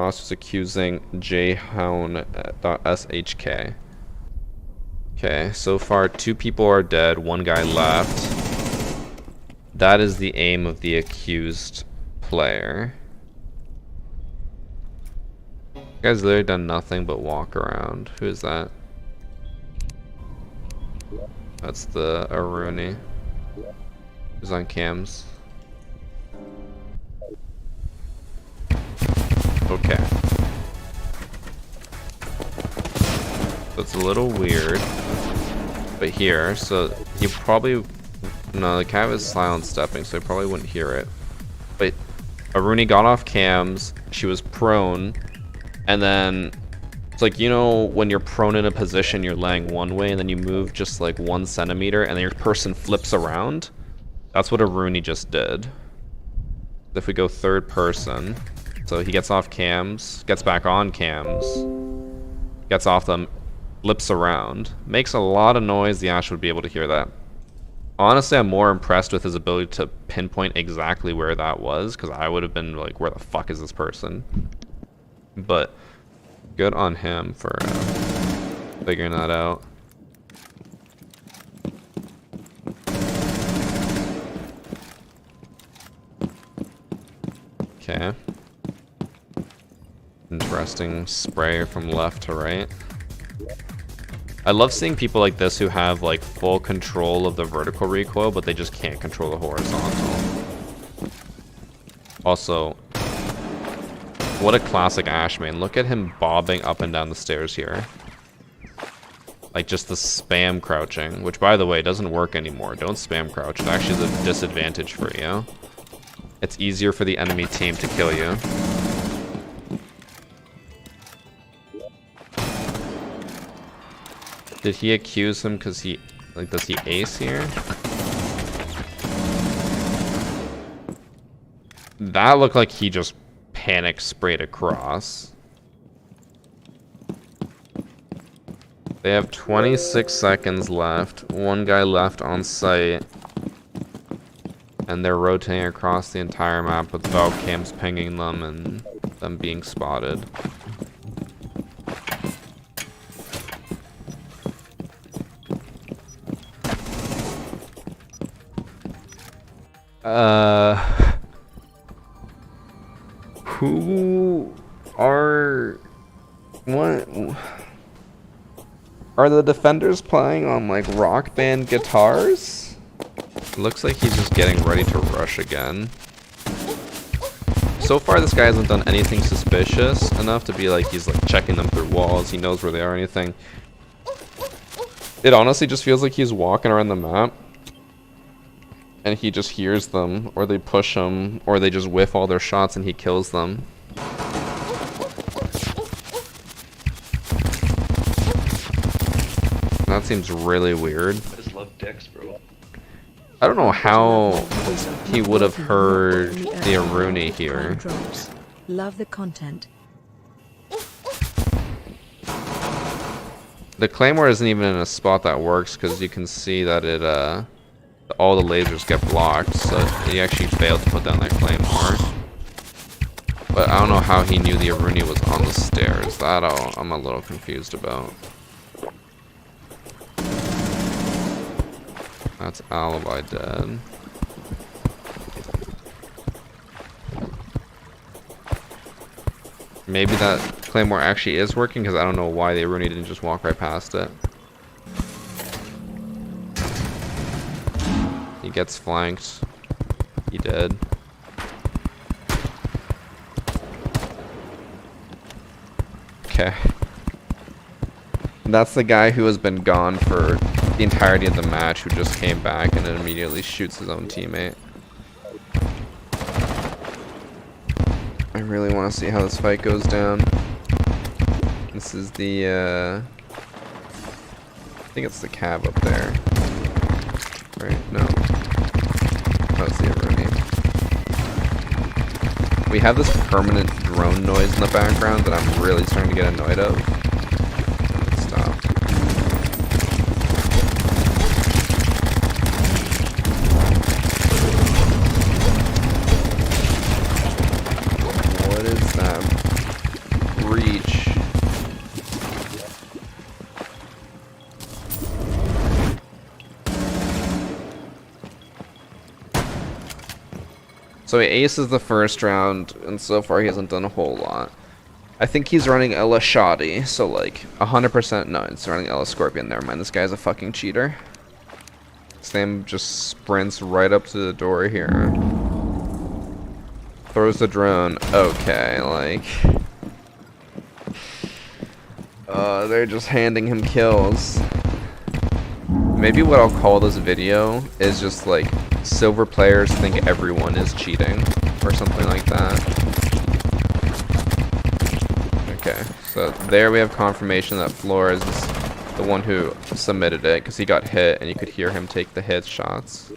Ross was accusing jhound.shk. Okay, so far 2 people are dead, 1 guy left. That is the aim of the accused player. You guys literally done nothing but walk around. Who is that? That's the Aruni. Who's on cams? Okay. So it's a little weird. But here, so you probably... No, the cat was silent stepping, so I probably wouldn't hear it. But Aruni got off cams, she was prone, and then... It's like, you know, when you're prone in a position, you're laying one way, and then you move just like 1 centimeter, and then your person flips around? That's what Aruni just did. If we go third person... So he gets off cams, gets back on cams, gets off them, flips around, makes a lot of noise. The Ash would be able to hear that. Honestly, I'm more impressed with his ability to pinpoint exactly where that was, because I would have been like, where the fuck is this person? But good on him for figuring that out. Okay. Interesting spray from left to right. I love seeing people like this who have like full control of the vertical recoil, but they just can't control the horizontal. Also, what a classic Ash main. Look at him bobbing up and down the stairs here. Like just the spam crouching, which by the way doesn't work anymore. Don't spam crouch. It actually is a disadvantage for you. It's easier for the enemy team to kill you. Did he accuse him because he, like, does he ace here? That looked like he just panic sprayed across. They have 26 seconds left. 1 guy left on site. And they're rotating across the entire map with Valve cams pinging them and them being spotted. Who are... What... Are the defenders playing on, like, Rock Band guitars? Looks like he's just getting ready to rush again. So far, this guy hasn't done anything suspicious enough to be like he's, like, checking them through walls, he knows where they are or anything. It honestly just feels like he's walking around the map. And he just hears them, or they push him, or they just whiff all their shots and he kills them. That seems really weird. I just love dicks, bro. I don't know how he would have heard the Aruni here. Love the content. The Claymore isn't even in a spot that works because you can see that it, all the lasers get blocked, so he actually failed to put down that Claymore. But I don't know how he knew the Aruni was on the stairs. That I'm a little confused about. That's Alibi dead. Maybe that Claymore actually is working because I don't know why the Aruni didn't just walk right past it. He gets flanked. He did. Okay. That's the guy who has been gone for the entirety of the match, who just came back and then immediately shoots his own teammate. I really want to see how this fight goes down. This is the, I think it's the cab up there. Right? No. That's the Aruni. We have this permanent drone noise in the background that I'm really starting to get annoyed of. Stop. What is that? breach. So he aces the first round, and so far he hasn't done a whole lot. I think he's running Ella Shoddy, so like 100% no, it's running Ella Scorpion. Never mind, this guy's a fucking cheater. Sam just sprints right up to the door here. Throws the drone. Okay, like... they're just handing him kills. Maybe what I'll call this video is just like, silver players think everyone is cheating, or something like that. Okay, so there we have confirmation that Flores is the one who submitted it, because he got hit, and you could hear him take the hit shots.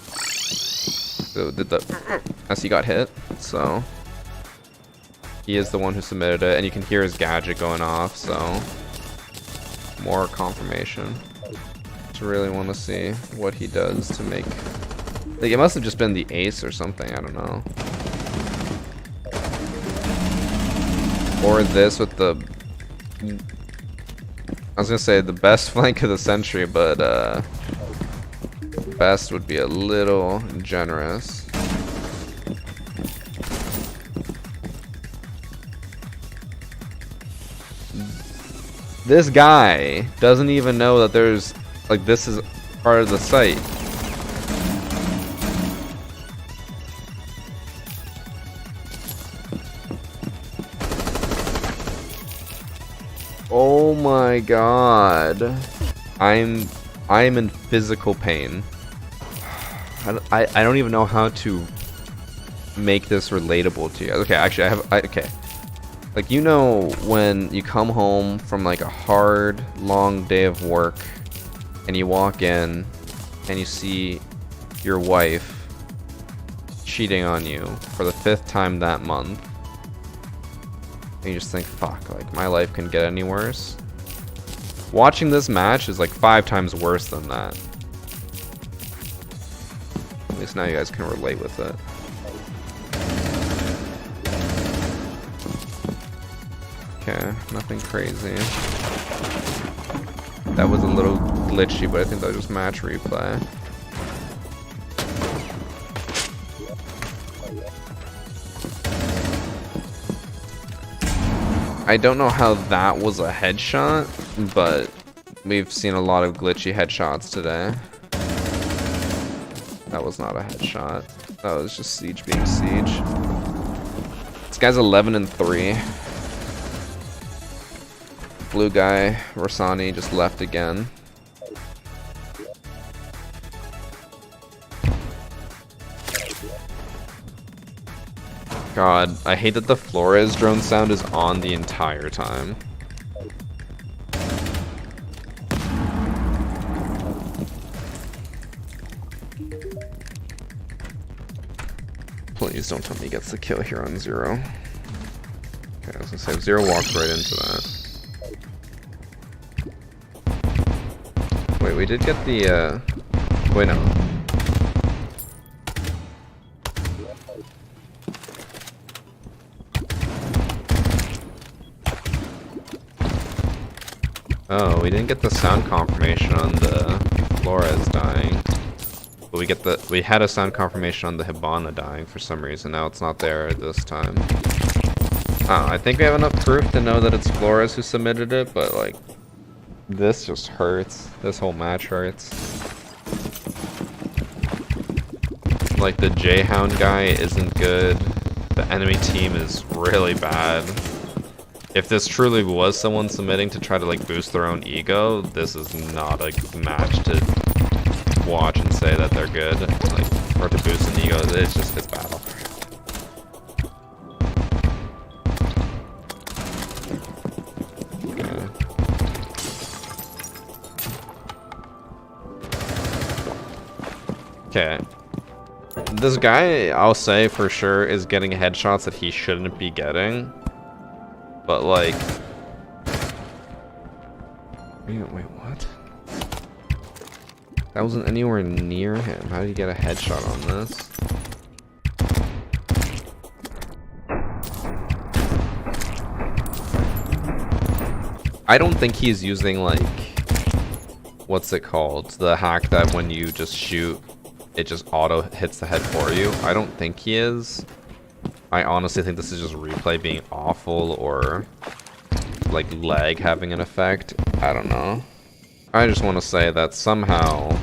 So did the... as he got hit, so... he is the one who submitted it, and you can hear his gadget going off, so... more confirmation. Just really want to see what he does to make... like, it must have just been the ace or something, I don't know. Or this with the... I was gonna say the best flank of the century, but best would be a little generous. This guy doesn't even know that there's, like, this is part of the site. Oh my god. I'm in physical pain. I don't even know how to make this relatable to you. Okay, actually okay. Like, you know when you come home from like a hard, long day of work and you walk in and you see your wife cheating on you for the 5th time that month. And you just think, fuck, like, my life can get any worse. Watching this match is like 5 times worse than that. At least now you guys can relate with it. Okay, nothing crazy. That was a little glitchy, but I think that was just match replay. I don't know how that was a headshot, but we've seen a lot of glitchy headshots today. That was not a headshot. That was just Siege being Siege. This guy's 11-3. Blue guy, Rosani, just left again. God, I hate that the Flores drone sound is on the entire time. Please don't tell me he gets the kill here on Zero. Okay, I was gonna say, Zero walks right into that. Wait, we did get the, wait, no. Oh, we didn't get the sound confirmation on the Flores dying. But we had a sound confirmation on the Hibana dying for some reason. Now it's not there this time. I think we have enough proof to know that it's Flores who submitted it, but like, this just hurts. This whole match hurts. Like, the Jayhound guy isn't good. The enemy team is really bad. If this truly was someone submitting to try to like boost their own ego, this is not a match to watch and say that they're good, like, or to boost an ego. It's just his battle. Okay. This guy, I'll say for sure, is getting headshots that he shouldn't be getting. But like... wait, what? That wasn't anywhere near him. How did he get a headshot on this? I don't think he's using like, what's it called? The hack that when you just shoot, it just auto hits the head for you. I don't think he is. I honestly think this is just replay being awful or like lag having an effect. I don't know. I just want to say that somehow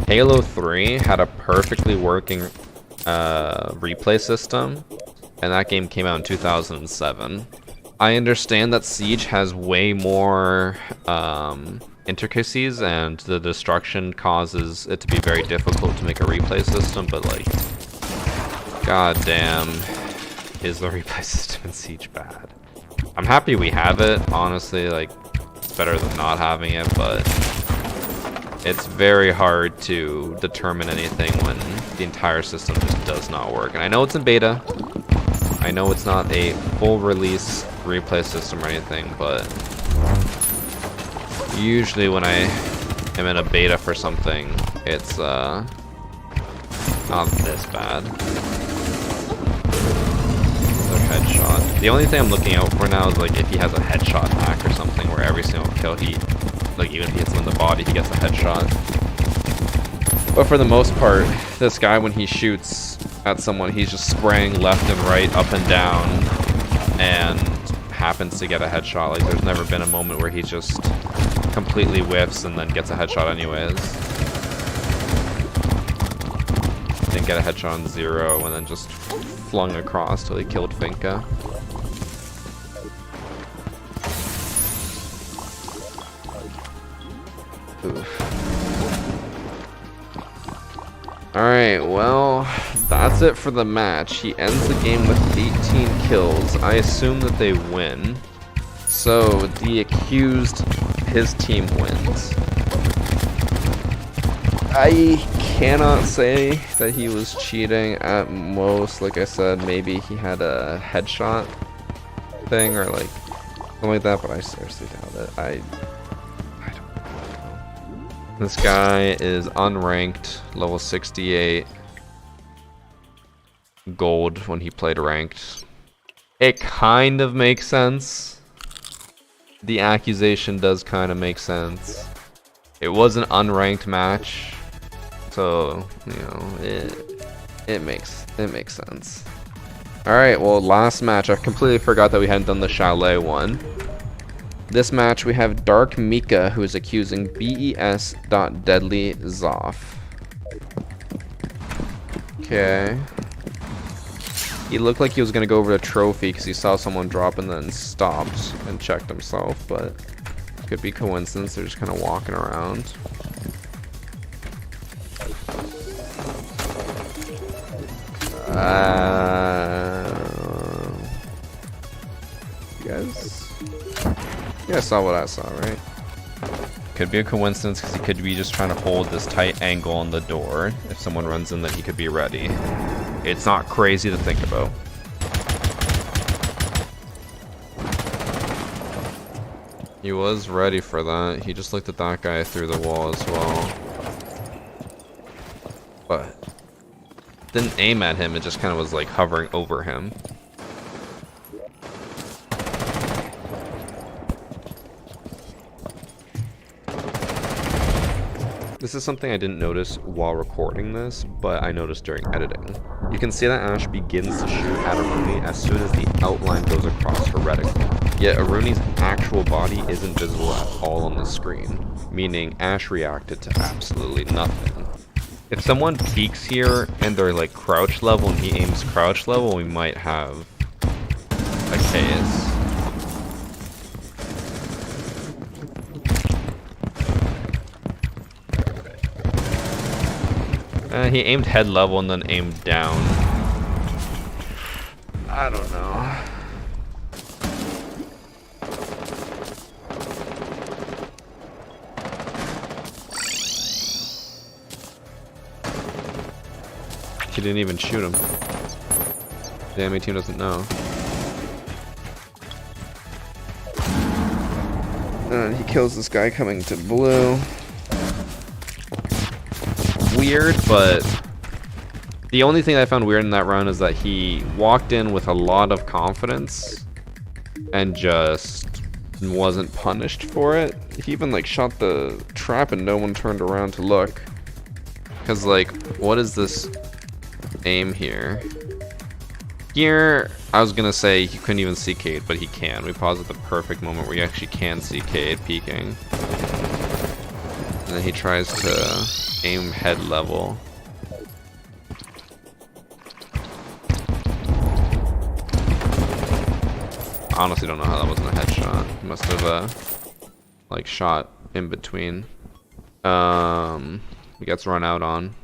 Halo 3 had a perfectly working replay system, and that game came out in 2007. I understand that Siege has way more intricacies, and the destruction causes it to be very difficult to make a replay system, but like, god damn, is the replay system in Siege bad. I'm happy we have it, honestly, like, it's better than not having it, but it's very hard to determine anything when the entire system just does not work. And I know it's in beta, I know it's not a full release replay system or anything, but usually when I am in a beta for something, it's not this bad. Headshot. The only thing I'm looking out for now is like if he has a headshot hack or something where every single kill he, like even if he hits him in the body, he gets a headshot. But for the most part, this guy when he shoots at someone, he's just spraying left and right, up and down, and happens to get a headshot. Like there's never been a moment where he just completely whiffs and then gets a headshot anyways. Didn't get a headshot on 0 and then just flung across till he killed Finka. Alright, well, that's it for the match. He ends the game with 18 kills. I assume that they win. So, the accused, his team wins. I cannot say that he was cheating. At most, like I said, maybe he had a headshot thing or like something like that, but I seriously doubt it. I don't know. This guy is unranked, level 68, gold when he played ranked. It kind of makes sense. The accusation does kind of make sense. It was an unranked match. So, you know, it makes sense. Alright, well, last match. I completely forgot that we hadn't done the Chalet one. This match, we have Dark Mika, who is accusing BES.Deadly Zoff. Okay. He looked like he was going to go over the trophy because he saw someone drop and then stopped and checked himself, but could be coincidence. They're just kind of walking around. You guys saw what I saw, right? Could be a coincidence because he could be just trying to hold this tight angle on the door. If someone runs in, then he could be ready. It's not crazy to think about. He was ready for that. He just looked at that guy through the wall as well. But didn't aim at him, it just kind of was like hovering over him. This is something I didn't notice while recording this, but I noticed during editing. You can see that Ash begins to shoot at Aruni as soon as the outline goes across her reticle. Yet Aruni's actual body isn't visible at all on the screen, meaning Ash reacted to absolutely nothing. If someone peeks here and they're like crouch level and he aims crouch level, we might have a case. He aimed head level and then aimed down. I don't know. He didn't even shoot him. The enemy team doesn't know. And he kills this guy coming to blue. Weird, but the only thing I found weird in that round is that he walked in with a lot of confidence and just and wasn't punished for it. He even like shot the trap and no one turned around to look. Cause like, what is this aim here? Here, I was gonna say he couldn't even see Cade, but he can. We paused at the perfect moment where you actually can see Cade peeking. And then he tries to aim head level. I honestly don't know how that wasn't a headshot. He must have like shot in between. He gets run out on.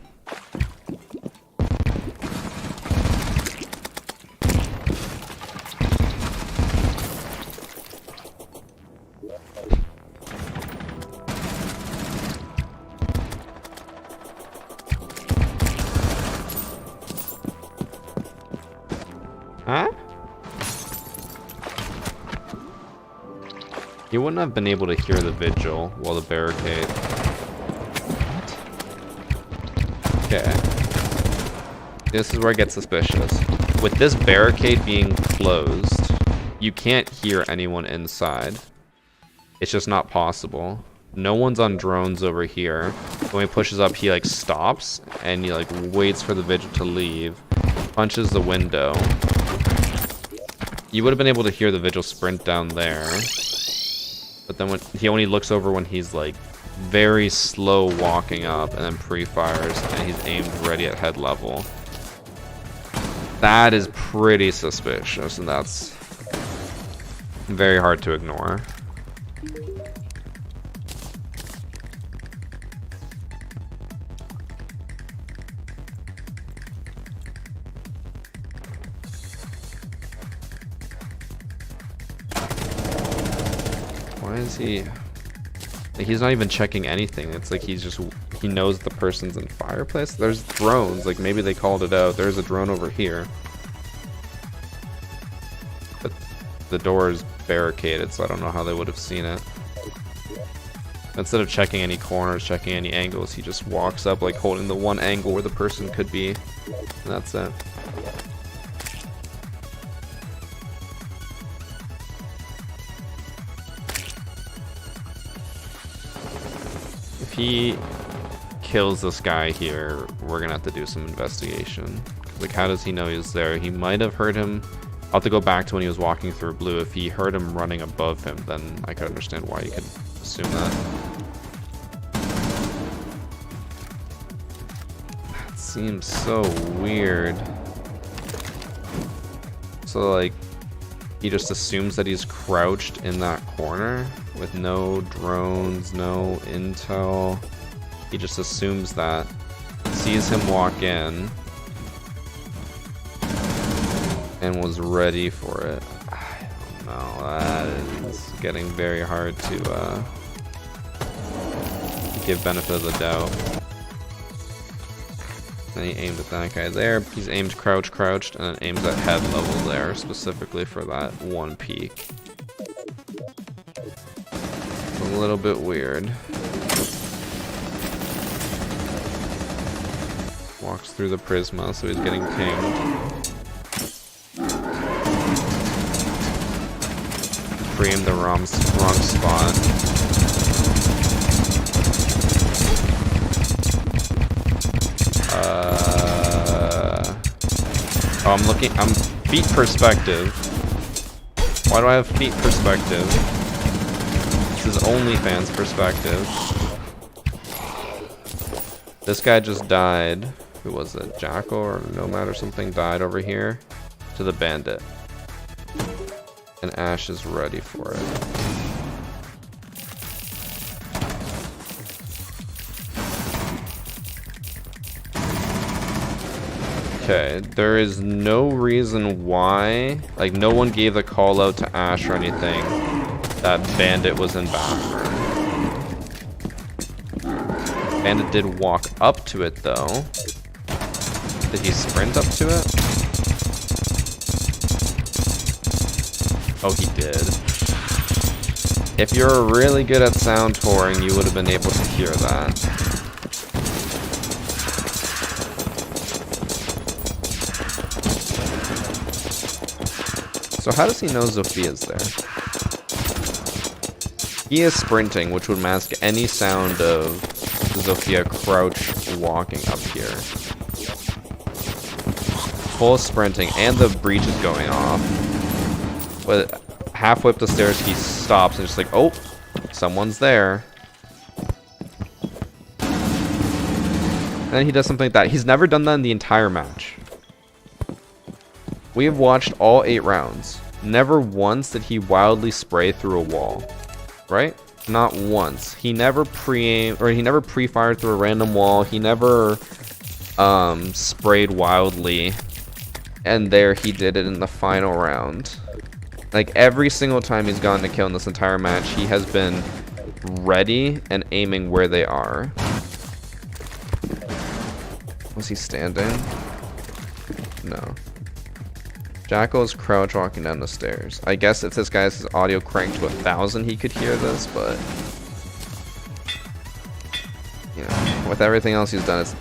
Huh? You wouldn't have been able to hear the vigil while the barricade. What? Okay. This is where it gets suspicious. With this barricade being closed, you can't hear anyone inside. It's just not possible. No one's on drones over here. When he pushes up, he like stops and he like waits for the vigil to leave, punches the window. You would have been able to hear the vigil sprint down there. But then when he only looks over when he's like very slow walking up and then pre-fires and he's aimed ready at head level. That is pretty suspicious and that's very hard to ignore. Why is he... Like, he's not even checking anything. It's like he's just... He knows the person's in fireplace. There's drones. Like, maybe they called it out. There's a drone over here. But the door is barricaded, so I don't know how they would have seen it. Instead of checking any corners, checking any angles, he just walks up, like, holding the one angle where the person could be. And that's it. If he kills this guy here, we're gonna have to do some investigation. Like, how does he know he's there? He might have heard him. I'll have to go back to when he was walking through blue. If he heard him running above him, then I could understand why you could assume that. That seems so weird. So, like, he just assumes that he's crouched in that corner with no drones, no intel. He just assumes that. Sees him walk in and was ready for it. I don't know. That is getting very hard to give benefit of the doubt. And he aimed at that guy there. He's aimed crouched, and then aims at head level there, specifically for that one peek. It's a little bit weird. Walks through the Prisma, so he's getting pinged. Pre-aimed the wrong spot. Oh, I'm feet perspective. Why do I have feet perspective? This is OnlyFans perspective. This guy just died. Who was it? Jackal or Nomad or something died over here to the bandit. And Ash is ready for it. Okay, there is no reason why, like, no one gave the call out to Ash or anything that Bandit was in bathroom. Bandit did walk up to it though. Did he sprint up to it? Oh, he did. If you're really good at sound touring, you would have been able to hear that. So how does he know Zophia's there? He is sprinting, which would mask any sound of Zofia crouch walking up here. Full sprinting, and the breach is going off. But halfway up the stairs, he stops and just like, oh, someone's there. And then he does something like that. He's never done that in the entire match. We have watched all 8 rounds. Never once did he wildly spray through a wall. Right? Not once. He never pre-aimed, or he never pre-fired through a random wall. He never sprayed wildly. And there he did it in the final round. Like every single time he's gotten a kill in this entire match, he has been ready and aiming where they are. Was he standing? No. Jackal is crouch walking down the stairs. I guess if this guy has his audio cranked to 1,000, he could hear this, but you know, with everything else he's done, it's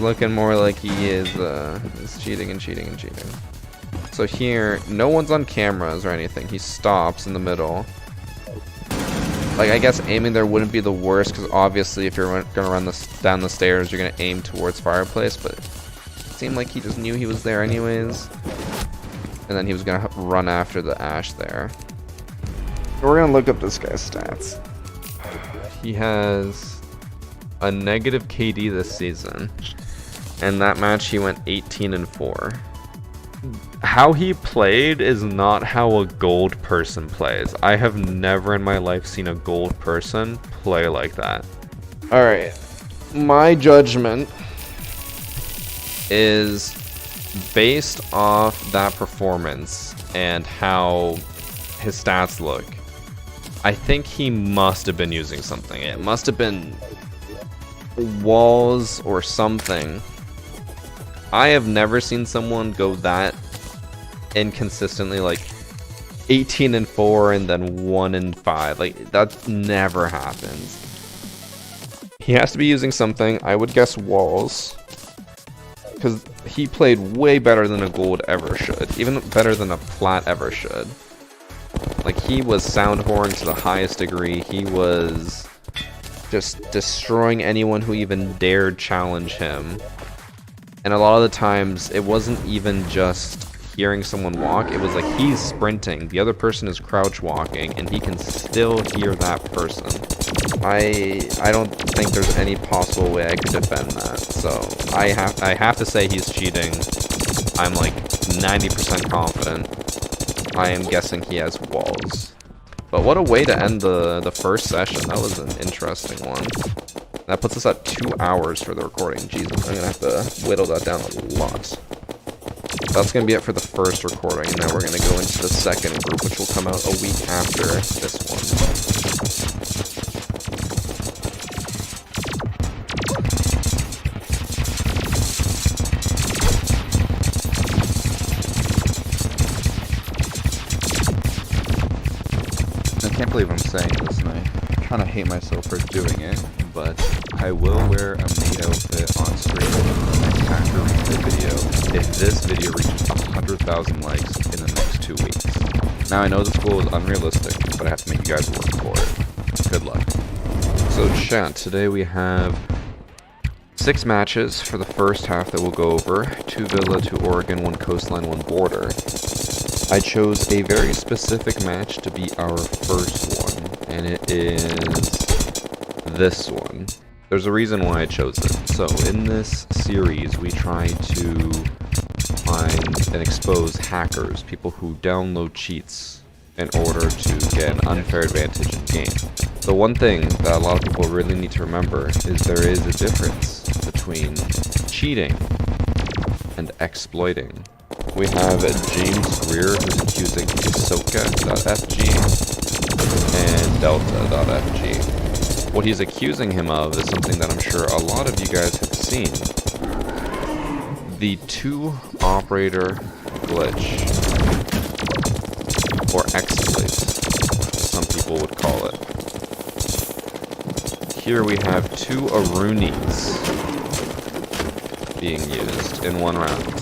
looking more like he is cheating and cheating and cheating. So here, no one's on cameras or anything. He stops in the middle. Like, I guess aiming there wouldn't be the worst, because obviously if you're gonna run down the stairs, you're gonna aim towards fireplace, but it seemed like he just knew he was there anyways. And then he was gonna run after the Ash there. We're gonna look up this guy's stats. He has a negative KD this season. And that match he went 18-4. How he played is not how a gold person plays. I have never in my life seen a gold person play like that. Alright. My judgment is based off that performance and how his stats look. I think he must have been using something. It must have been walls or something. I have never seen someone go that inconsistently, like 18-4 and then 1-5. Like, that never happens. He has to be using something. I would guess walls, because he played way better than a gold ever should, even better than a plat ever should. Like, he was sound horn to the highest degree. He was just destroying anyone who even dared challenge him. And a lot of the times, it wasn't even just hearing someone walk. It was like he's sprinting, the other person is crouch walking, and he can still hear that person. I don't think there's any possible way I could defend that. So I have to say he's cheating. I'm like 90% confident. I am guessing he has walls. But what a way to end the first session. That was an interesting one. That puts us at 2 hours for the recording. Jesus, I'm gonna have to whittle that down a lot. That's gonna be it for the first recording. Now we're gonna go into the second group, which will come out a week after this one. I can't believe I'm saying this, and I kind of hate myself for doing it, but I will wear a maid outfit on stream in the next Hacker Replay video if this video reaches 100,000 likes in the next 2 weeks. Now I know this goal is unrealistic, but I have to make you guys work for it. Good luck. So chat, today we have 6 matches for the first half that we'll go over. 2 Villa, 2 Oregon, 1 Coastline, 1 Border. I chose a very specific match to be our first one, and it is this one. There's a reason why I chose it. So in this series, we try to find and expose hackers, people who download cheats in order to get an unfair advantage in game. The one thing that a lot of people really need to remember is there is a difference between cheating and exploiting. We have James Greer, who's accusing Hisoka.fg and Delta.fg. What he's accusing him of is something that I'm sure a lot of you guys have seen. The 2-operator glitch. Or exploit, some people would call it. Here we have 2 Arunis being used in 1 round.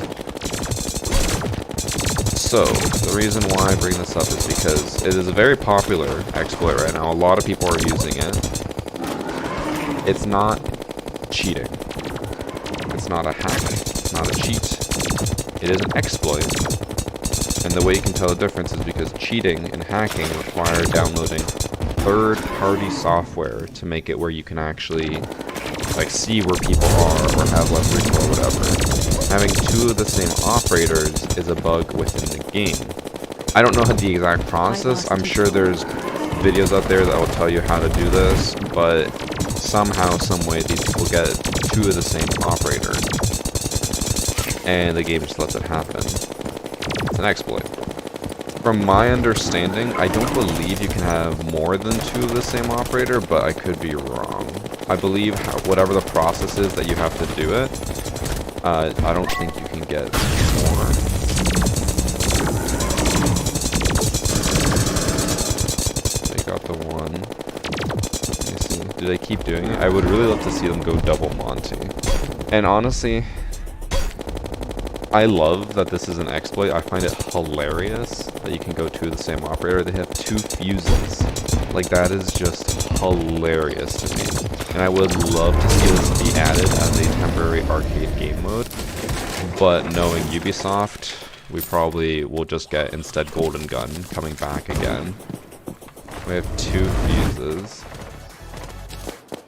So, the reason why I bring this up is because it is a very popular exploit right now. A lot of people are using it. It's not cheating. It's not a hack. It's not a cheat. It is an exploit. And the way you can tell the difference is because cheating and hacking require downloading third-party software to make it where you can actually like see where people are or have less recoil or whatever. Having two of the same operators is a bug within the game. I don't know the exact process. I'm sure there's videos out there that will tell you how to do this, but somehow, some way, these people get two of the same operator, and the game just lets it happen. It's an exploit. From my understanding, I don't believe you can have more than two of the same operator, but I could be wrong. I believe whatever the process is that you have to do it, I don't think you can get more. They got the one. Let me see. Do they keep doing it? I would really love to see them go double Monty. And honestly, I love that this is an exploit. I find it hilarious that you can go two of the same operator. They have two fuses. Like, that is just hilarious to me. And I would love to see this be added as a temporary arcade game mode. But knowing Ubisoft, we probably will just get instead Golden Gun coming back again. We have two fuses.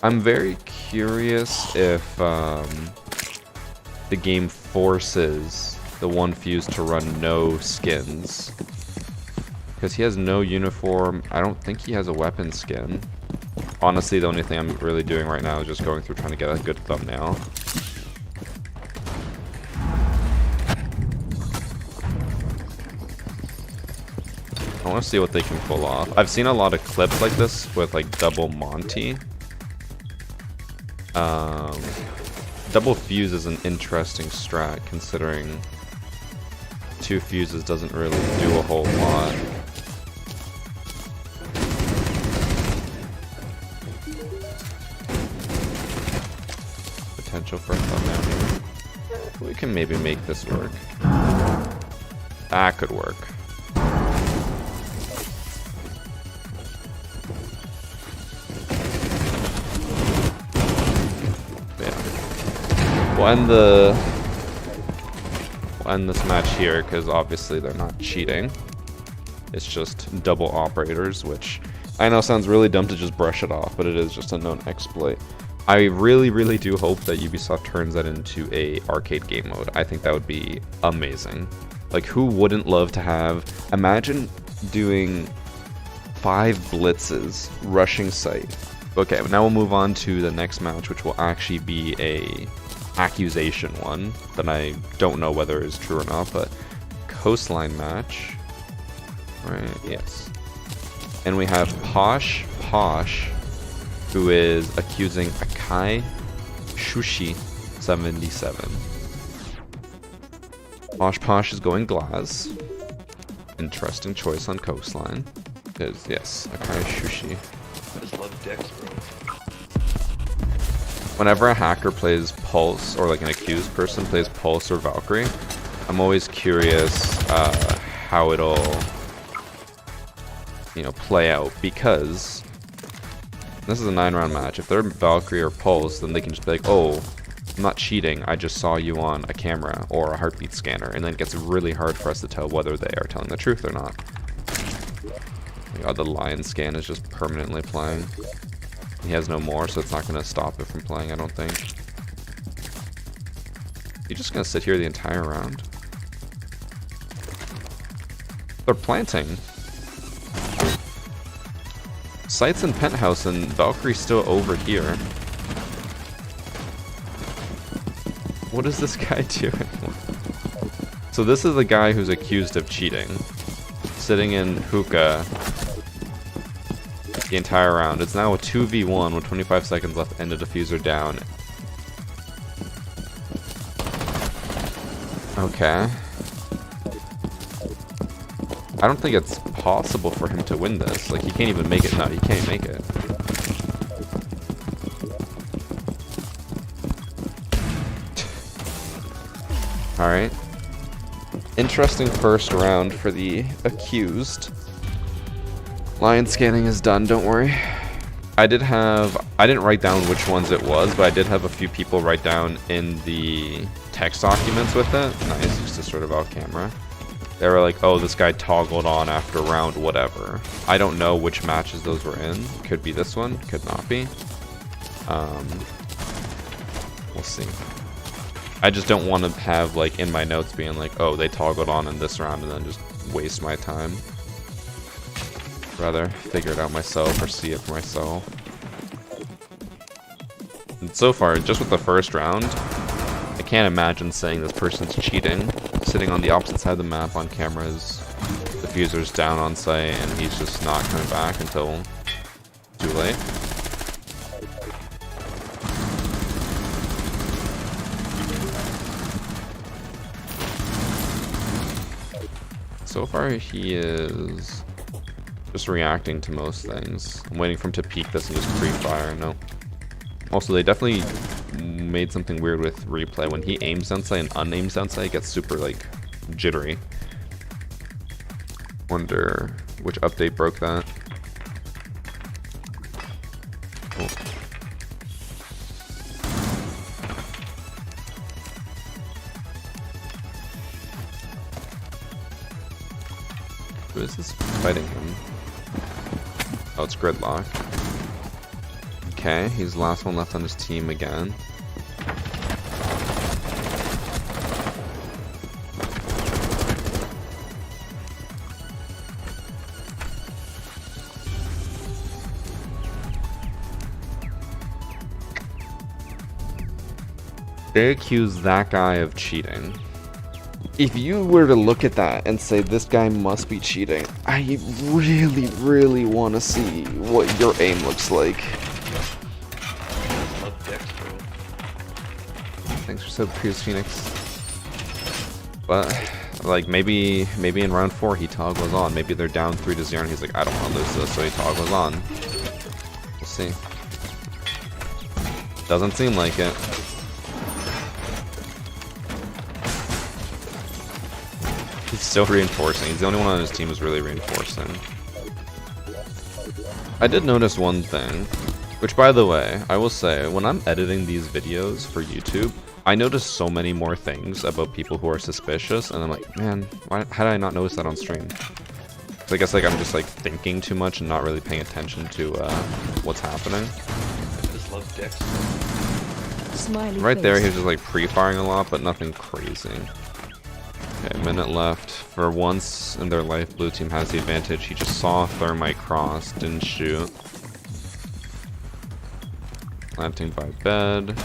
I'm very curious if the game forces the one fuse to run no skins. Because he has no uniform. I don't think he has a weapon skin. Honestly, the only thing I'm really doing right now is just going through trying to get a good thumbnail. I want to see what they can pull off. I've seen a lot of clips like this with like double Monty. Double fuse is an interesting strat considering two fuses doesn't really do a whole lot. Potential for a thumbnail here. We can maybe make this work. That could work. We'll end this match here because obviously they're not cheating. It's just double operators, which I know sounds really dumb to just brush it off, but it is just a known exploit. I really, really do hope that Ubisoft turns that into a arcade game mode. I think that would be amazing. Like, who wouldn't love to have... Imagine doing 5 blitzes, rushing site. Okay, now we'll move on to the next match, which will actually be a accusation one that I don't know whether is true or not, but coastline match. Right, yes. And we have Posh, who is accusing Akai Shushi 77. Posh is going glass. Interesting choice on coastline. Because, yes, Akai Shushi. I just love Dex, bro. Whenever a hacker plays Pulse, or like an accused person plays Pulse or Valkyrie, I'm always curious how it'll, play out, because this is a 9-round match. If they're Valkyrie or Pulse, then they can just be like, oh, I'm not cheating, I just saw you on a camera or a heartbeat scanner, and then it gets really hard for us to tell whether they are telling the truth or not. Oh my god, the lion scan is just permanently playing. He has no more, so it's not going to stop it from playing, I don't think. You're just going to sit here the entire round? They're planting. Sights in Penthouse and Valkyrie's still over here. What is this guy doing? So this is the guy who's accused of cheating. Sitting in hookah the entire round. It's now a 2v1 with 25 seconds left and a diffuser down. Okay. I don't think it's possible for him to win this. Like, he can't even make it. No, he can't make it. Alright. Interesting first round for the accused. Lion scanning is done, don't worry. I didn't write down which ones it was, but I did have a few people write down in the text documents with it. Nice, just to sort of off camera. They were like, oh, this guy toggled on after round whatever. I don't know which matches those were in. Could be this one, could not be. We'll see. I just don't want to have like in my notes being like, oh, they toggled on in this round and then just waste my time. Rather figure it out myself or see it for myself. And so far, just with the first round, I can't imagine saying this person's cheating. Sitting on the opposite side of the map on cameras, diffuser's down on site, and he's just not coming back until too late. So far, he is just reacting to most things. I'm waiting for him to peek this and just pre-fire. No. Also, they definitely made something weird with replay. When he aims sensei and unaimed sensei, it gets super, like, jittery. Wonder which update broke that. Cool. Who is this fighting him? Oh, it's Gridlock. Okay, he's the last one left on his team again. They accuse that guy of cheating. If you were to look at that and say this guy must be cheating, I really, really want to see what your aim looks like. Love Dex, bro. Thanks for sub Pierce Phoenix. But like maybe in round 4 he toggles on. Maybe they're down 3-0 and he's like, I don't want to lose this, so he toggles on. We'll see. Doesn't seem like it. He's still reinforcing. He's the only one on his team who's really reinforcing. I did notice one thing, which by the way, I will say, when I'm editing these videos for YouTube, I notice so many more things about people who are suspicious, and I'm like, man, how did I not notice that on stream? So I guess like I'm just like thinking too much and not really paying attention to what's happening. I just love Dex. Smiley Right there, face. he was just like pre-firing a lot, but nothing crazy. Okay, a minute left. For once in their life, blue team has the advantage. He just saw Thermite cross, didn't shoot. Planting by bed.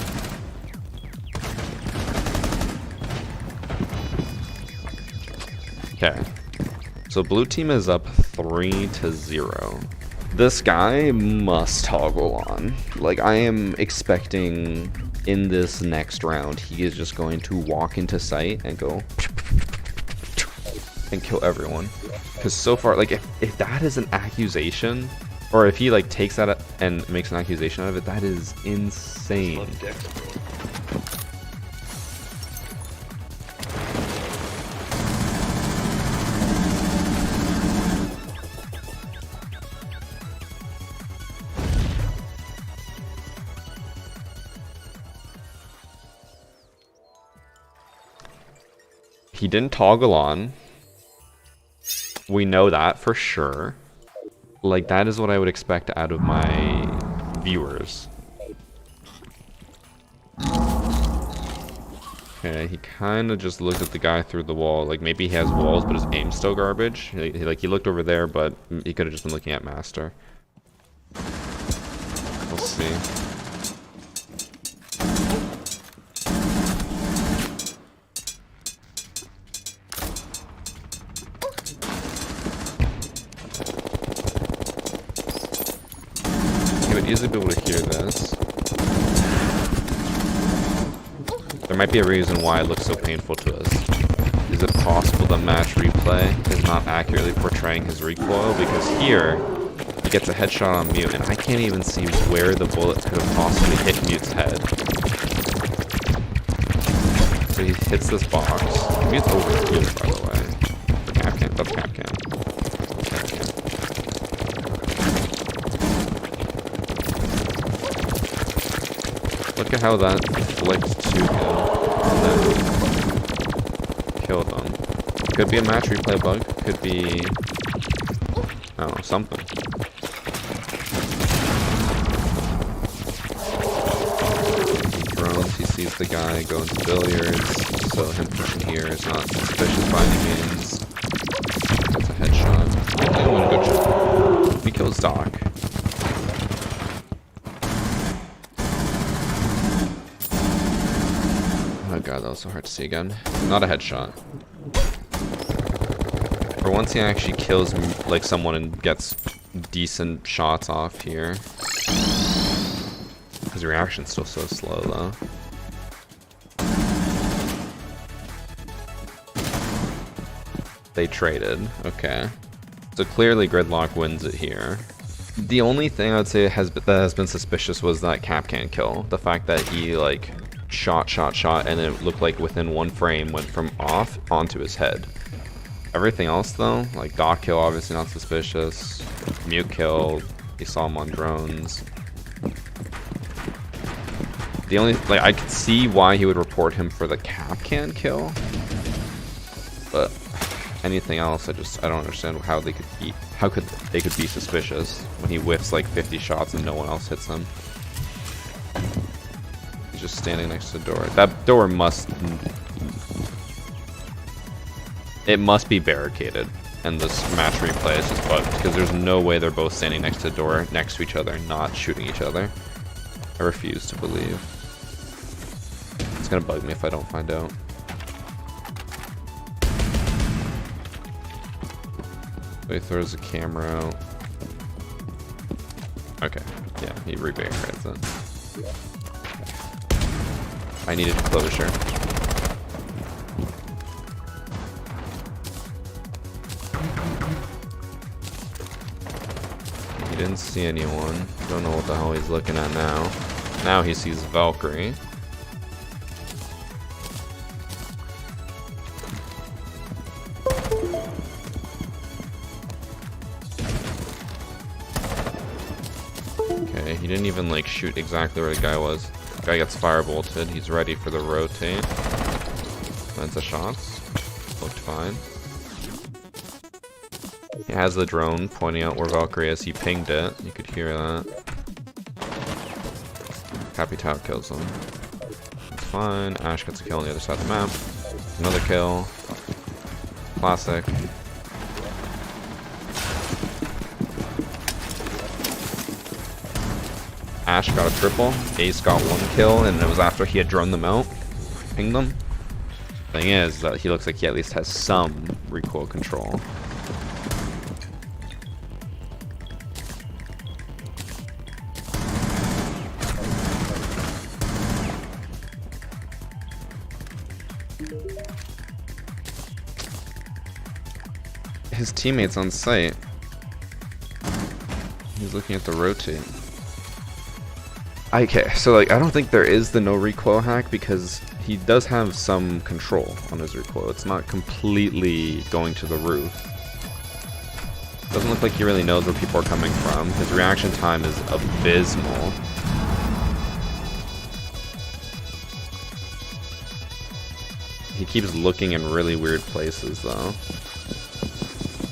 Okay. So blue team is up 3-0. This guy must toggle on. Like, I am expecting in this next round, he is just going to walk into sight and go and kill everyone. Because so far, like, if that is an accusation, or if he, like, takes that and makes an accusation out of it, that is insane. Love Dex, bro. He didn't toggle on. We know that for sure. Like, that is what I would expect out of my viewers. Okay, he kind of just looked at the guy through the wall. Like, maybe he has walls, but his aim's still garbage. He looked over there, but he could have just been looking at Master. We'll see. Easily be able to hear this. There might be a reason why it looks so painful to us. Is it possible the match replay is not accurately portraying his recoil? Because here, he gets a headshot on Mute, and I can't even see where the bullet could have possibly hit Mute's head. So he hits this box. Maybe it's over here, by the way. For Capcan. That's Capcan. Look at how that flicked to him and then killed him. Could be a match replay bug. Could be, I don't know, something. Drones. He sees the guy go into billiards, so him pushing here is not suspicious by any means. That's a headshot. And good shot. He kills Doc. Oh god, that was so hard to see again. Not a headshot. For once he actually kills like someone and gets decent shots off here. His reaction's still so slow though. They traded, okay. So clearly Gridlock wins it here. The only thing I would say that has been suspicious was that Capcan kill. The fact that he like shot, and it looked like within one frame went from off onto his head. Everything else though, like Doc kill, obviously not suspicious. Mute kill, you saw him on drones. The only, like, I could see why he would report him for the Capcan kill, but anything else, I don't understand how they could be, they could be suspicious when he whiffs like 50 shots and no one else hits him. He's just standing next to the door. That door must be barricaded, and this match replay is just bugged because there's no way they're both standing next to the door, next to each other, and not shooting each other. I refuse to believe. It's gonna bug me if I don't find out. So he throws the camera out. Okay, yeah, he rebarricades it. I needed closure. He didn't see anyone. Don't know what the hell he's looking at now. Now he sees Valkyrie. Okay, he didn't even like shoot exactly where the guy was. The guy gets firebolted. He's ready for the rotate. Lands the shots. Looked fine. He has the drone pointing out where Valkyrie is. He pinged it. You could hear that. Capital kills him. It's fine. Ash gets a kill on the other side of the map. Another kill. Classic. Ash got a triple. Ace got one kill, and it was after he had drawn them out. Pinged them. Thing is that he looks like he at least has some recoil control. His teammate's on site. He's looking at the rotate. Okay, so like I don't think there is the no recoil hack because he does have some control on his recoil. It's not completely going to the roof. Doesn't look like he really knows where people are coming from. His reaction time is abysmal. He keeps looking in really weird places though.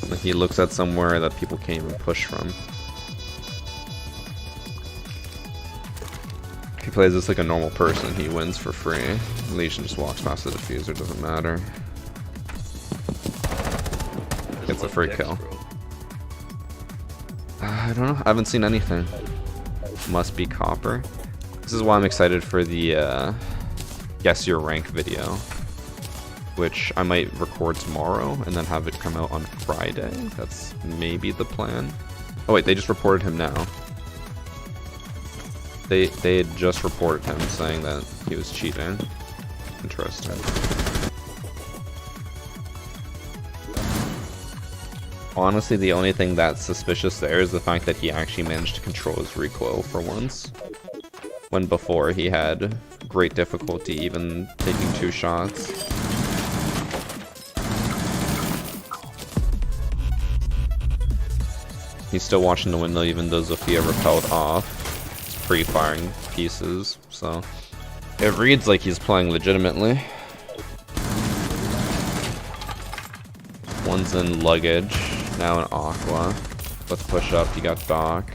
Like he looks at somewhere that people can't even push from. If he plays this like a normal person, he wins for free. Legion just walks past the diffuser, doesn't matter. It's a free kill. I don't know, I haven't seen anything. Must be copper. This is why I'm excited for the guess your rank video, which I might record tomorrow and then have it come out on Friday. That's maybe the plan. Oh wait, they just reported him now. They had just reported him saying that he was cheating. Interesting. Honestly, the only thing that's suspicious there is the fact that he actually managed to control his recoil for once. When before he had great difficulty, even taking 2 shots. He's still watching the windmill even though Zofia repelled off. It's pre-firing pieces, so it reads like he's playing legitimately. One's in luggage, now in aqua. Let's push up, he got dock.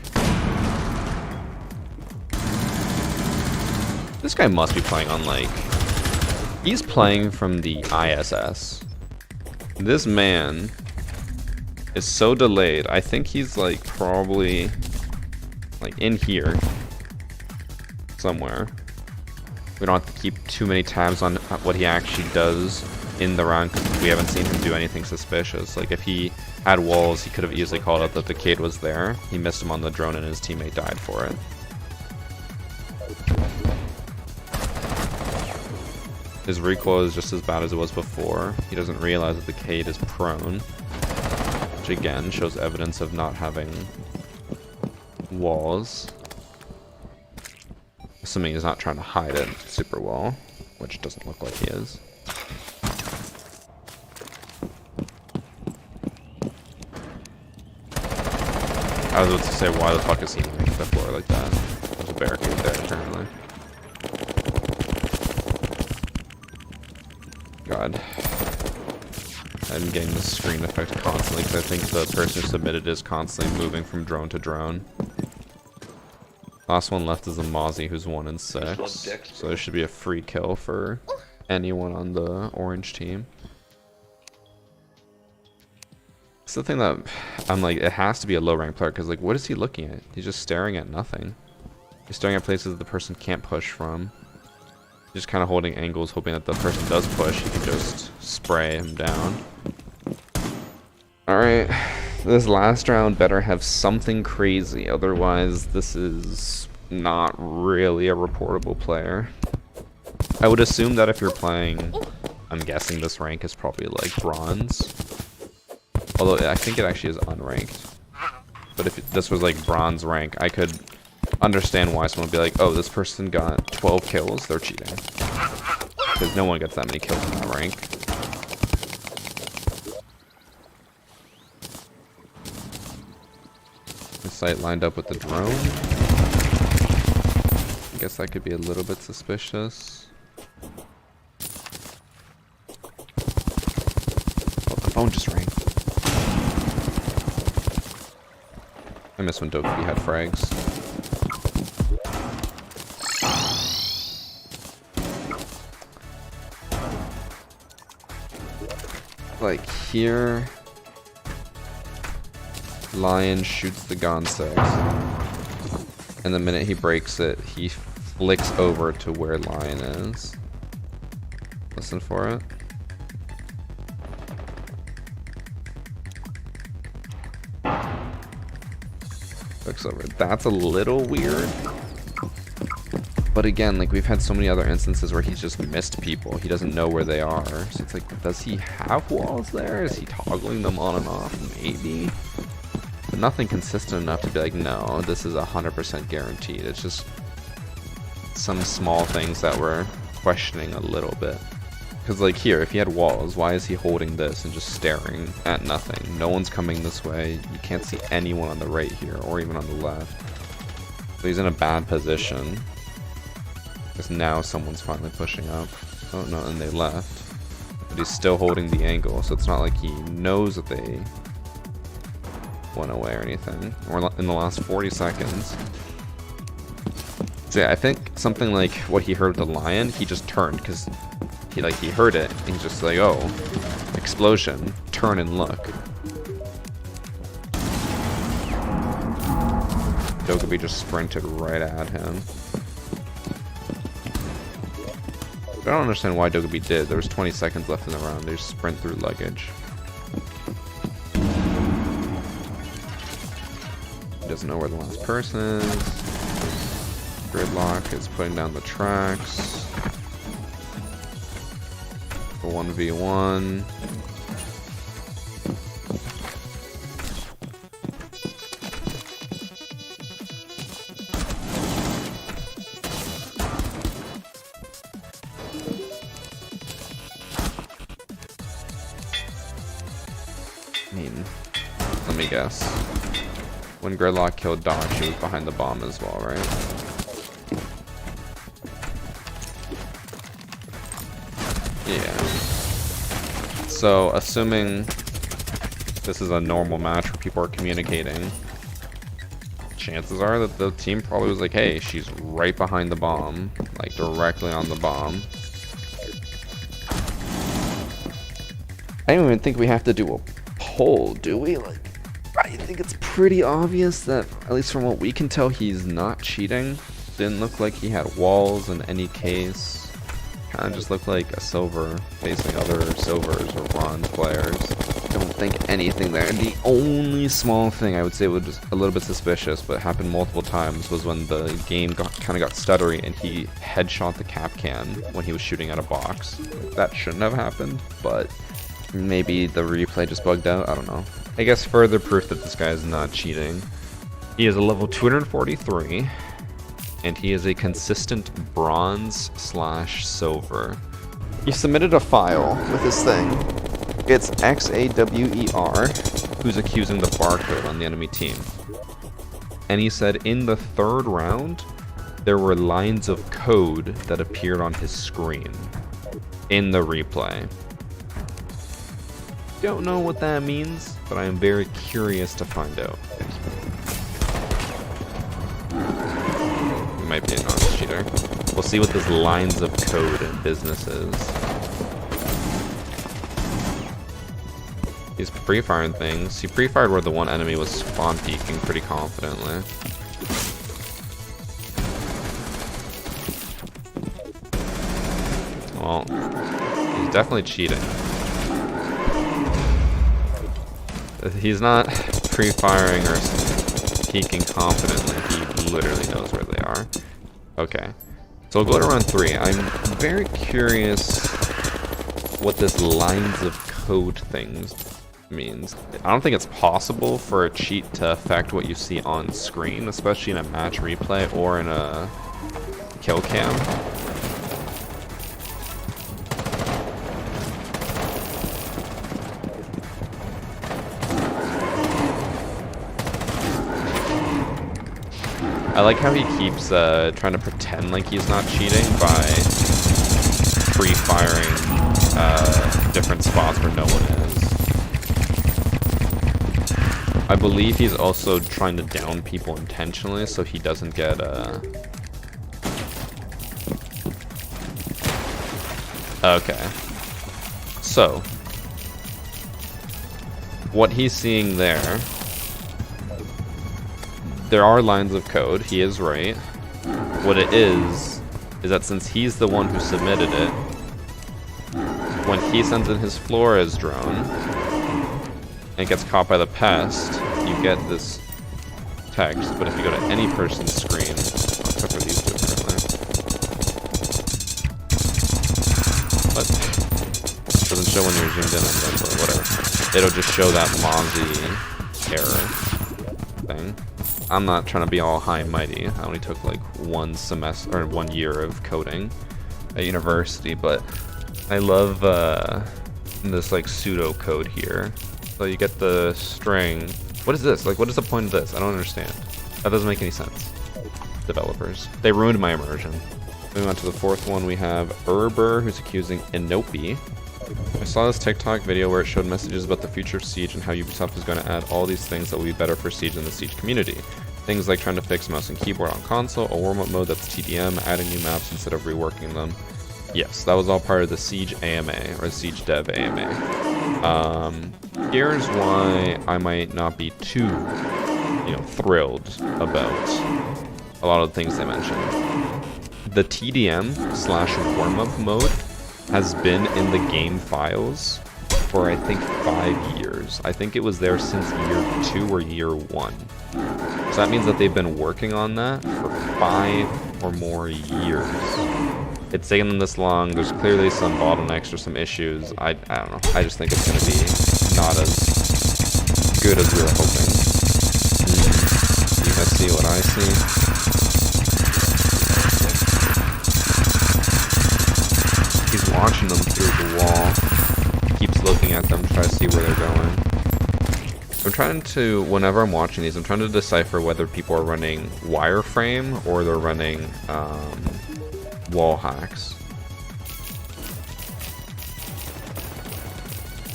This guy must be playing on like... He's playing from the ISS. This man is so delayed. I think he's like probably like in here somewhere. We don't have to keep too many tabs on what he actually does in the round because we haven't seen him do anything suspicious. Like if he had walls, he could have easily called out that the Cade was there. He missed him on the drone and his teammate died for it. His recoil is just as bad as it was before. He doesn't realize that the Cade is prone, which again shows evidence of not having walls. Assuming he's not trying to hide it super well, which doesn't look like he is. I was about to say, why the fuck is he making the floor like that? There's a barricade there, apparently. God. I'm getting this screen effect constantly because I think the person who submitted is constantly moving from drone to drone. Last one left is a Mozzie who's 1 in 6. So there should be a free kill for anyone on the orange team. It's the thing that I'm like, it has to be a low rank player because like what is he looking at? He's just staring at nothing. He's staring at places that the person can't push from. Just kind of holding angles, hoping that the person does push, he can just spray him down. Alright, this last round better have something crazy, otherwise this is not really a reportable player. I would assume that if you're playing, I'm guessing this rank is probably like bronze. Although I think it actually is unranked. But if this was like bronze rank, I could understand why someone would be like, oh, this person got 12 kills, they're cheating. Because no one gets that many kills in that rank. The site lined up with the drone. I guess that could be a little bit suspicious. Oh, the phone just rang. I miss when Dokkaebi had frags. Like here, Lion shoots the Gonsex, and the minute he breaks it, he flicks over to where Lion is. Listen for it. Flicks over. That's a little weird. But again, like we've had so many other instances where he's just missed people. He doesn't know where they are. So it's like, does he have walls there? Is he toggling them on and off? Maybe. But nothing consistent enough to be like, no, this is 100% guaranteed. It's just some small things that we're questioning a little bit. Because like here, if he had walls, why is he holding this and just staring at nothing? No one's coming this way. You can't see anyone on the right here or even on the left. So he's in a bad position. Because now someone's finally pushing up. Oh no, and they left. But he's still holding the angle, so it's not like he knows that they went away or anything. Or in the last 40 seconds. So yeah, I think something like what he heard with the Lion, he just turned because he heard it. And he's just like, oh, explosion, turn and look. Dokkaebi just sprinted right at him. I don't understand why Dokkaebi did. There was 20 seconds left in the round. They just sprint through luggage. He doesn't know where the last person is. Gridlock is putting down the tracks. For 1v1. I mean, let me guess. When Gridlock killed Doc, she was behind the bomb as well, right? Yeah. So, assuming this is a normal match where people are communicating, chances are that the team probably was like, hey, she's right behind the bomb, like directly on the bomb. I don't even think we have to do a poll, do we? Like, I think it's pretty obvious that, at least from what we can tell, he's not cheating. Didn't look like he had walls in any case. Kind of just looked like a silver facing other silvers or bronze players. Don't think anything there. The only small thing I would say was just a little bit suspicious, but happened multiple times, was when the game kind of got stuttery and he headshot the cap can when he was shooting at a box. That shouldn't have happened, but maybe the replay just bugged out. I don't know. I guess further proof that this guy is not cheating. He is a level 243. And he is a consistent bronze/silver. He submitted a file with this thing. It's XAWER, who's accusing the barcode on the enemy team. And he said in the 3rd round, there were lines of code that appeared on his screen in the replay. Don't know what that means, but I am very curious to find out. Might be a non-cheater. We'll see what this lines of code in business is. He's pre-firing things. He pre-fired where the one enemy was spawn peeking pretty confidently. Well, he's definitely cheating. He's not pre-firing or peeking confidently. He literally knows where they are. Okay. So we'll go to round 3. I'm very curious what this lines of code things means. I don't think it's possible for a cheat to affect what you see on screen, especially in a match replay or in a kill cam. I like how he keeps trying to pretend like he's not cheating by pre-firing different spots where no one is. I believe he's also trying to down people intentionally so he doesn't get Okay. So, what he's seeing there are lines of code, he is right. What it is that since he's the one who submitted it, when he sends in his Flores drone and gets caught by the pest, you get this text, but if you go to any person's screen, I'll cover these differently. But it doesn't show when you're zoomed in on them, but whatever. It'll just show that Mozzie error thing. I'm not trying to be all high and mighty. I only took like 1 semester or 1 year of coding at university, but I love this like pseudo code here. So you get the string. What is this? Like, what is the point of this? I don't understand. That doesn't make any sense. Developers. They ruined my immersion. Moving on to the 4th one, we have Urber, who's accusing Inopi. I saw this TikTok video where it showed messages about the future of Siege and how Ubisoft is going to add all these things that will be better for Siege and the Siege community. Things like trying to fix mouse and keyboard on console, a warm-up mode that's TDM, adding new maps instead of reworking them. Yes, that was all part of the Siege AMA, or Siege Dev AMA. Here's why I might not be too, thrilled about a lot of the things they mentioned. The TDM/warm-up mode has been in the game files for I think 5 years. I think it was there since year 2 or year 1. So that means that they've been working on that for 5 or more years. It's taken them this long. There's clearly some bottlenecks or some issues. I don't know. I just think it's going to be not as good as we were hoping. You guys see what I see? He's watching them through the wall. Keeps looking at them to try to see where they're going. trying to, whenever I'm watching these, I'm trying to decipher whether people are running wireframe or they're running wall hacks.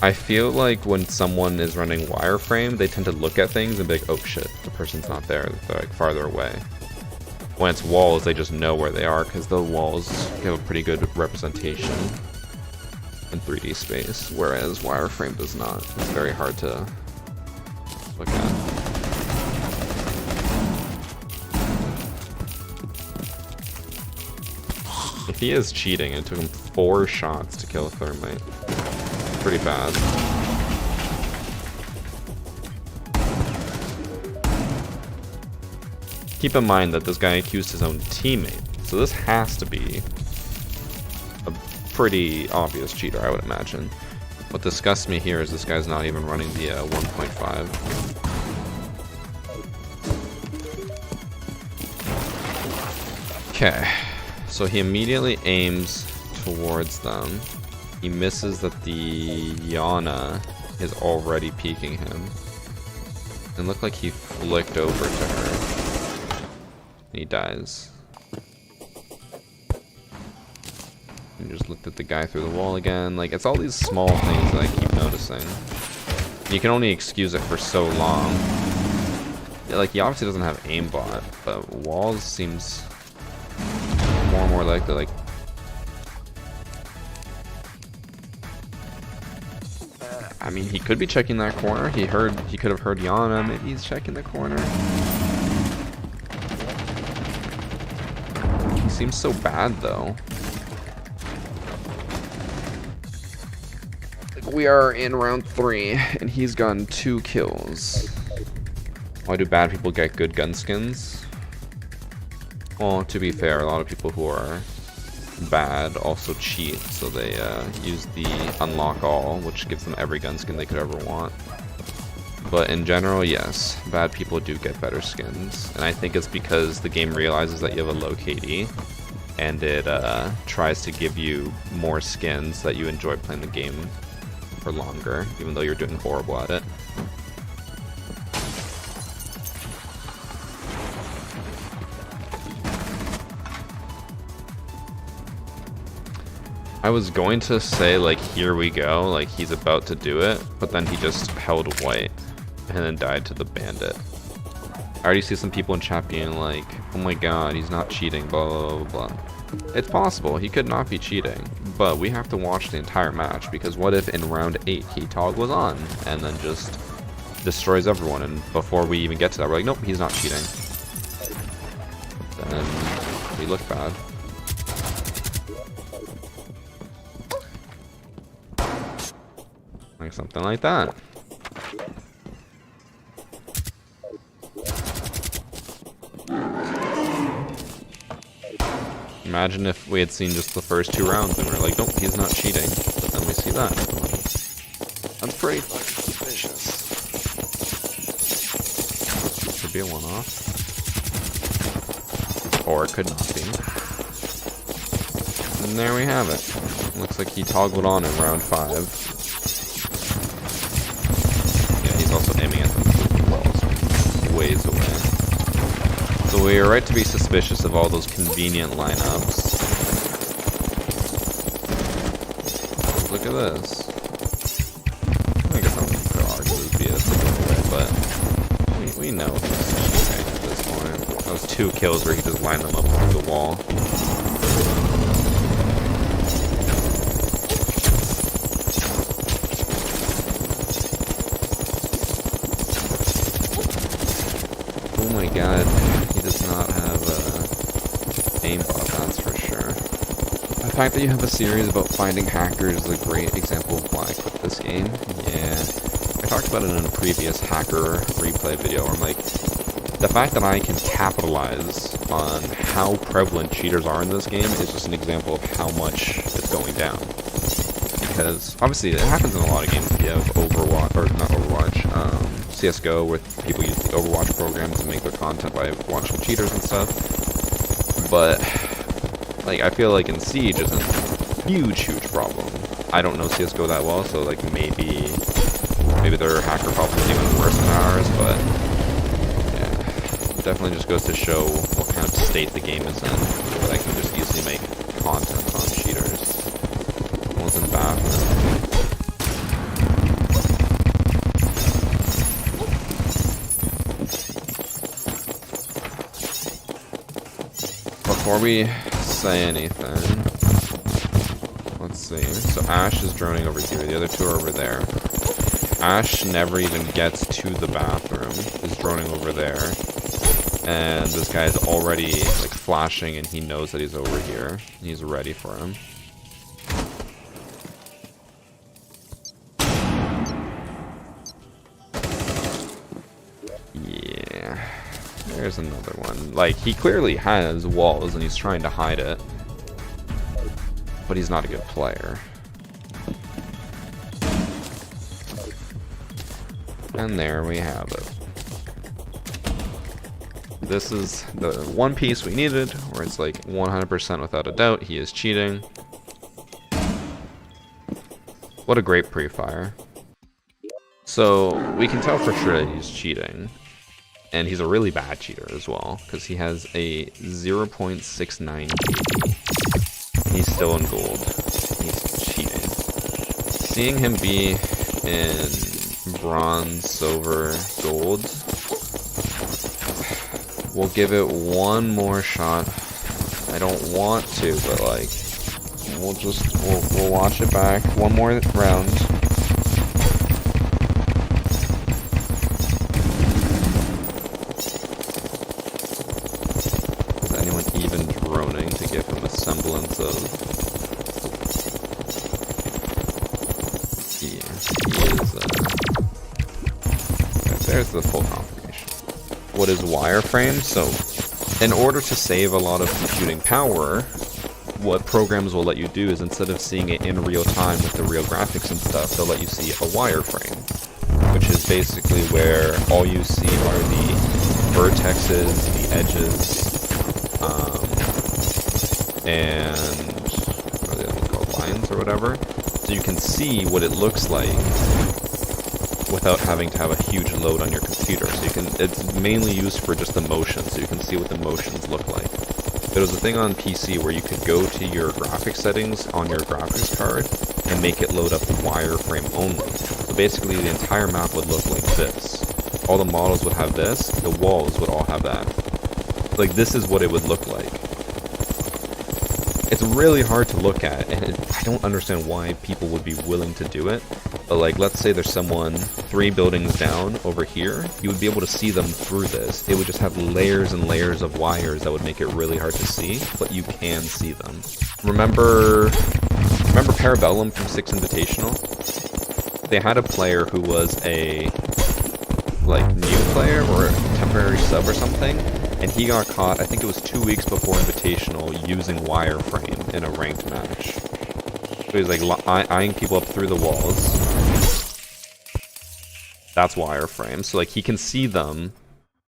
I feel like when someone is running wireframe, they tend to look at things and be like, oh shit, the person's not there, they're like farther away. When it's walls, they just know where they are because the walls give a pretty good representation in 3D space, whereas wireframe does not. It's very hard to look at. If he is cheating, it took him 4 shots to kill a thermite. Pretty bad. Keep in mind that this guy accused his own teammate, so this has to be a pretty obvious cheater, I would imagine. What disgusts me here is this guy's not even running the 1.5. Okay, so he immediately aims towards them. He misses that the Yana is already peeking him. It looked like he flicked over to her. And he dies. And just looked at the guy through the wall again. Like, it's all these small things that I keep noticing. You can only excuse it for so long. Yeah, like, he obviously doesn't have aimbot, but walls seems more and more likely. Like, I mean, he could be checking that corner. He could have heard Yana. Maybe he's checking the corner. He seems so bad, though. Like, we are in round 3, and he's gotten 2 kills. Why do bad people get good gun skins? Well, to be fair, a lot of people who are bad also cheat, so they use the unlock all, which gives them every gun skin they could ever want. But in general, yes, bad people do get better skins, and I think it's because the game realizes that you have a low KD, and it tries to give you more skins that you enjoy playing the game for longer, even though you're doing horrible at it. I was going to say, like, here we go, like, he's about to do it, but then he just held white and then died to the bandit. I already see some people in chat being like, oh my god, he's not cheating, blah, blah, blah, blah. It's possible, he could not be cheating, but we have to watch the entire match, because what if in round 8 he toggles on and then just destroys everyone, and before we even get to that, we're like, nope, he's not cheating. Then we look bad. Like something like that. Imagine if we had seen just the first 2 rounds and we were like, nope, he's not cheating. But then we see that. That's pretty suspicious. Could be a one-off. Or it could not be. And there we have it. Looks like he toggled on in round 5. Also aiming at them as well, so ways away. So we are right to be suspicious of all those convenient lineups. Look at this. I guess I'm gonna argue this BS away, but we know he's cheating at this point. That was 2 kills where he just lined them up through the wall. Oh my god, he does not have aimbot, that's for sure. The fact that you have a series about finding hackers is a great example of why I quit this game. Yeah, I talked about it in a previous hacker replay video where I'm like, the fact that I can capitalize on how prevalent cheaters are in this game is just an example of how much it's going down. Because, obviously, it happens in a lot of games. You have Overwatch, or not Overwatch, CSGO, where people use the Overwatch program to make their content by watching cheaters and stuff. But, like, I feel like in Siege is a huge, huge problem. I don't know CSGO that well, so, like, maybe maybe their hacker problem is even worse than ours, but yeah, definitely just goes to show what kind of state the game is in. But I can just easily make content on cheaters. Wasn't bad. Before we say anything, let's see. So Ash is droning over here. The other two are over there. Ash never even gets to the bathroom. Is droning over there. And this guy's already like flashing and he knows that he's over here. He's ready for him. Yeah. There's another one. Like, he clearly has walls and he's trying to hide it. But he's not a good player. And there we have it. This is the one piece we needed, where it's like 100% without a doubt he is cheating. What a great pre-fire. So we can tell for sure that he's cheating. And he's a really bad cheater as well, because he has a 0.69 KD. He's still in gold. He's cheating. Seeing him be in bronze, silver, gold, we'll give it one more shot. I don't want to, but like, we'll watch it back. One more round. Is anyone even droning to give him a semblance of... Yeah, he is, there's the full confirmation. What is wireframe? So, in order to save a lot of computing power, what programs will let you do is instead of seeing it in real time with the real graphics and stuff, they'll let you see a wireframe, which is basically where all you see are the vertexes, the edges, and what are the other ones called, lines or whatever. So you can see what it looks like without having to have a huge load on your computer. So you can, it's mainly used for just the motion, so you can see what the motions look like. There was a thing on PC where you could go to your graphics settings on your graphics card and make it load up the wireframe only. So basically the entire map would look like this. All the models would have this, the walls would all have that. Like, this is what it would look like. It's really hard to look at, and I don't understand why people would be willing to do it. But like, let's say there's someone 3 buildings down over here, you would be able to see them through this. It would just have layers and layers of wires that would make it really hard to see, but you can see them. Remember Parabellum from 6 Invitational? They had a player who was a like new player or a temporary sub or something, and he got caught, I think it was 2 weeks before Invitational, using wireframe in a ranked match. So he's like eyeing people up through the walls. That's wireframe. So like he can see them